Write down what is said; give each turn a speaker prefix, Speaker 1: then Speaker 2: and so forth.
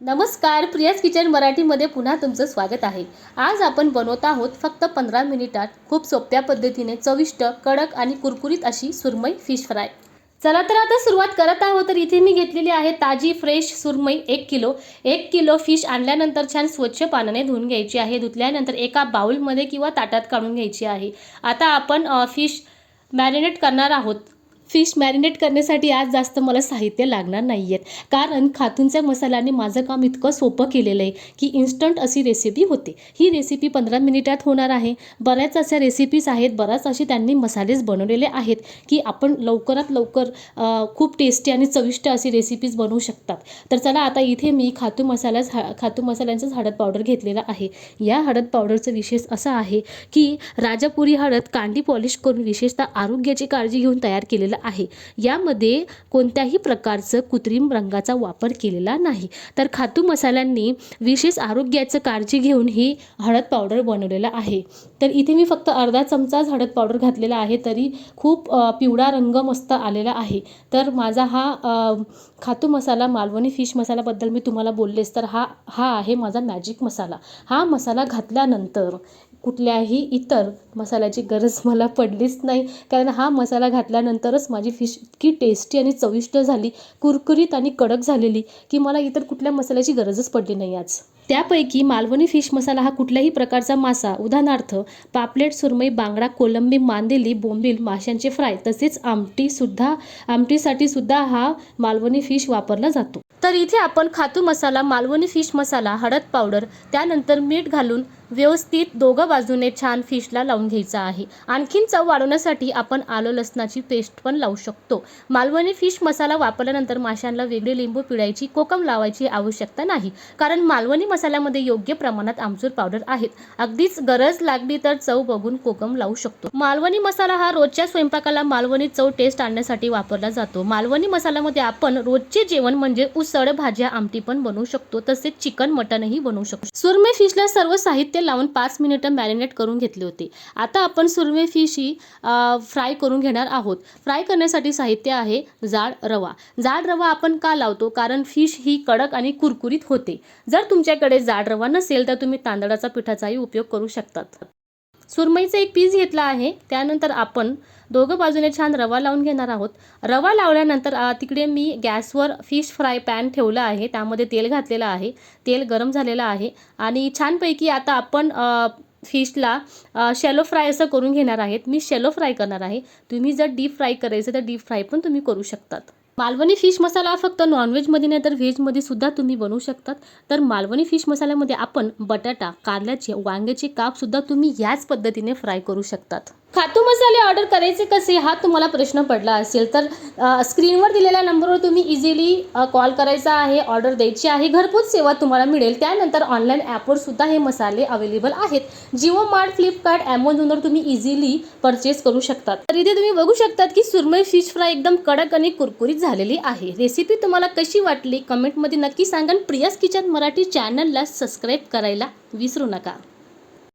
Speaker 1: नमस्कार, प्रियाज किचन मराठीमध्ये पुन्हा तुमचं स्वागत आहे। आज आपण बनवत आहोत फक्त 15 मिनिटात खूप सोप्या पद्धतीने चविष्ट, कडक आणि कुरकुरीत अशी सुरमई फिश फ्राय। चला तर आता सुरुवात करत आहोत। तर इथे मी घेतलेली आहे ताजी फ्रेश सुरमई 1 किलो। 1 किलो फिश आणल्यानंतर छान स्वच्छ पाण्याने धुवून घ्यायची आहे। धुतल्यानंतर एका बाउलमध्ये किंवा ताटात काढून घ्यायची आहे। आता आपण फिश मॅरिनेट करणार आहोत। फिश मॅरिनेट करण्यासाठी आज जास्त मला साहित्य लागणार नाही आहेत, कारण खातूनच्या मसाल्याने माझं काम इतकं सोपं केलेलं आहे की इन्स्टंट अशी रेसिपी होते। ही रेसिपी 15 मिनिटात होणार आहे। बऱ्याच अशा रेसिपीज आहेत, बऱ्याच असे त्यांनी मसालेच बनवलेले आहेत की आपण लवकरात लवकर खूप टेस्टी आणि चविष्ट अशी रेसिपीज बनवू शकतात। तर चला आता इथे मी खातू मसाल्यांचं हळद पावडर घेतलेला आहे। या हळद पावडरचं विशेष असं आहे की राजापुरी हळद कांडी पॉलिश करून विशेषतः आरोग्याची काळजी घेऊन तयार केलेलं आहे। यामध्ये कोणत्याही प्रकारचं कृत्रिम रंगाचा वापर केलेला नाही। तर खातू मसाल्यांनी विशेष आरोग्याची काळजी घेऊन ही हळद पावडर बनवलेला आहे। तर इथे मी फक्त अर्धा चमचाच हळद पावडर घातलेला आहे, तरी खूप पिवळा रंग मस्त आलेला आहे। तर माझा हा खातू मसाला, मालवणी फिश मसाल्याबद्दल मी तुम्हाला बोललेच, तर हा आहे माझा मॅजिक मसाला। हा मसाला घातल्यानंतर कुठल्याही इतर मसाल्याची गरज मला पडलीच नाही, कारण हा मसाला घातल्यानंतरच माझी फिश इतकी टेस्टी आणि चविष्ट झाली, कुरकुरीत आणि कडक झालेली की मला इतर कुठल्या मसाल्याची गरजच पडली नाही आज। त्यापैकी मालवणी फिश मसाला हा कुठल्याही प्रकारचा मासा, उदाहरणार्थ पापलेट, सुरमई, बांगडा, कोलंबी, मांदेली, बोंबील, माशांचे फ्राय तसेच आमटीसाठी सुद्धा हा मालवणी फिश वापरला जातो। तर इथे आपण खातू मसाला, मालवणी फिश मसाला, हळद पावडर, त्यानंतर मीठ घालून व्यवस्थित दोघं बाजूने छान फिशला लावून घ्यायचा आहे। आणखीन चव वाढवण्यासाठी आपण आलं लसणाची पेस्ट पण लावू शकतो। मालवणी फिश मसाला वापरल्यानंतर माशांना वेगळे लिंबू पिळायची, कोकम लावायची आवश्यकता नाही, कारण मालवणी मसाल्यामध्ये योग्य प्रमाणात आमचूर पावडर आहेत। अगदीच गरज लागली तर चव बघून कोकम लावू शकतो। मालवणी मसाला हा रोजच्या स्वयंपाकाला मालवणी चव टेस्ट आणण्यासाठी वापरला जातो। मालवणी मसाल्यामध्ये आपण रोजचे जेवण म्हणजे उसळ, भाज्या, आमटी पण बनवू शकतो, तसेच चिकन, मटनही बनवू शकतो। सुरमई फिशला सर्व साहित्य लावून 5 मिनिटं मॅरिनेट करून घेतले होते। आता आपण सुरमई फिश फ्राय करून घेणार आहोत। फ्राय करण्यासाठी साहित्य आहे जाड रवा। जाड रवा आपण का लावतो, कारण फिश ही कडक आणि कुरकुरीत होते। जर तुमच्याकडे जाड रवा नसेल तर तुम्ही तांदळाचा पिठाचाही उपयोग करू शकतात। सुरमईचा एक पीस घेतला आहे, त्यानंतर आपण दोघं बाजूने छान रवा लावून घेणार आहोत। रवा लावल्यानंतर तिकडे मी गॅसवर फिश फ्राय पॅन ठेवला आहे, त्यामध्ये तेल घातलेलं आहे। तेल गरम झालेलं आहे आणि छानपैकी आता आपण फिशला शॅलो फ्राय असं करून घेणार आहेत। मी शॅलो फ्राय करणार आहे। तुम्ही जर डीप फ्राय करायचं तर डीप फ्राय पण तुम्ही करू शकतात। मालवणी फिश मसाला फक्त नॉनव्हेजमध्ये नाही तर व्हेजमध्ये सुद्धा तुम्ही बनवू शकतात। तर मालवणी फिश मसाल्यामध्ये आपण बटाटा, कारल्याचे, वांग्याचे काप सुद्धा तुम्ही याच पद्धतीने फ्राय करू शकतात। खातू मसाले ऑर्डर करायचे कसे हा तुम्हाला प्रश्न पडला असेल तर स्क्रीनवर दिलेल्या नंबरवर तुम्ही इझिली कॉल करायचा आहे, ऑर्डर द्यायची आहे, घरपोच सेवा तुम्हाला मिळेल। त्यानंतर ऑनलाईन ॲपवर सुद्धा हे मसाले अवेलेबल आहेत। जिओ मार्ट, फ्लिपकार्ट, ॲमेझॉनवर तुम्ही इझिली परचेस करू शकतात। तर इथे तुम्ही बघू शकतात की सुरमई फिश फ्राय एकदम कडक आणि कुरकुरीत झालेली आहे। रेसिपी तुम्हाला कशी वाटली कमेंटमध्ये नक्की सांगा। प्रियाज किचन मराठी चॅनलला सबस्क्राईब करायला विसरू नका।